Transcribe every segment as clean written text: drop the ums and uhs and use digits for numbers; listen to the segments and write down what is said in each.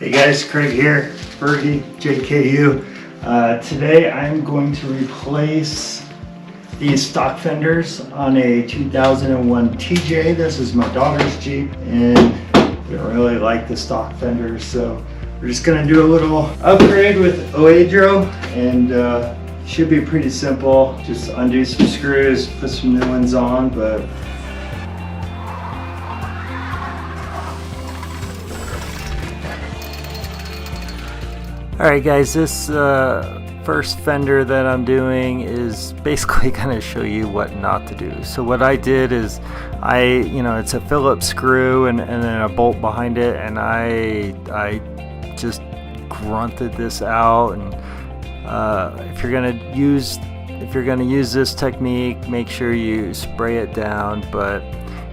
Hey guys, Craig here, Fergie, JKU. Today I'm going to replace these stock fenders on a 2001 TJ. This is my daughter's Jeep and we don't really like the stock fenders, so we're just gonna do a little upgrade with Oedro and should be pretty simple. Just undo some screws, put some new ones on, but alright guys, this first fender that I'm doing is basically going to show you what not to do. So what I did is it's a Phillips screw and then a bolt behind it, and I just grunted this out. And if you're gonna use this technique, make sure you spray it down. But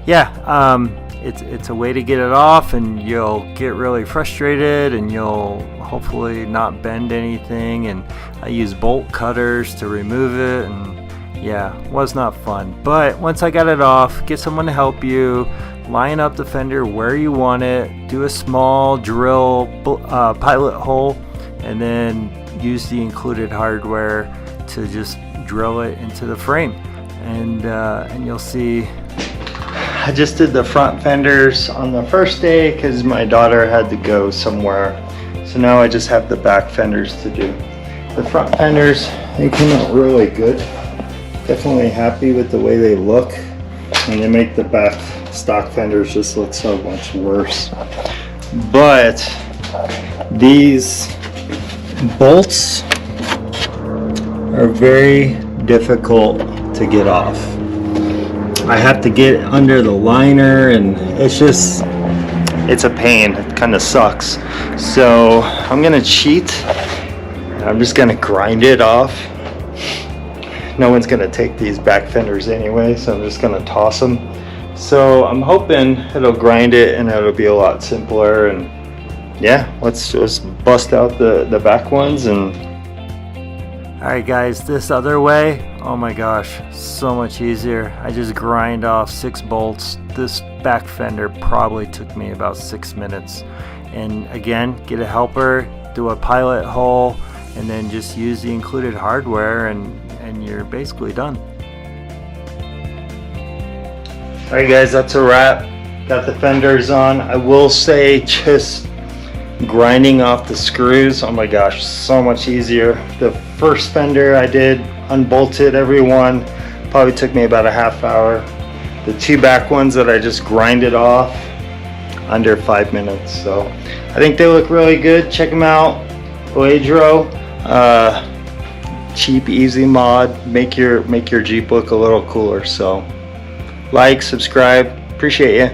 yeah, it's a way to get it off, and you'll get really frustrated and you'll hopefully not bend anything. And I use bolt cutters to remove it, and yeah, was not fun. But once I got it off, get someone to help you line up the fender where you want it, do a small drill pilot hole, and then use the included hardware to just drill it into the frame. And you'll see I just did the front fenders on the first day because my daughter had to go somewhere. So now I just have the back fenders to do. The front fenders, they came out really good. Definitely happy with the way they look. And they make the back stock fenders just look so much worse. But these bolts are very difficult to get off. I have to get under the liner, and it's a pain. It kind of sucks. So I'm gonna cheat. I'm just gonna grind it off. No one's gonna take these back fenders anyway, so I'm just gonna toss them. So I'm hoping it'll grind it and it'll be a lot simpler. And yeah, let's just bust out the back ones. And alright guys, this other way, oh my gosh, so much easier. I just grind off 6 bolts. This back fender probably took me about 6 minutes. And again, get a helper, do a pilot hole, and then just use the included hardware, and you're basically done. Alright guys, that's a wrap. Got the fenders on. I will say, just grinding off the screws, oh my gosh, so much easier. The first fender I did, unbolted every one, probably took me about a half hour. The 2 back ones that I just grinded off, under 5 minutes. So I think they look really good. Check them out. Oedro, cheap, easy mod. Make your Jeep look a little cooler. So like, subscribe, appreciate you.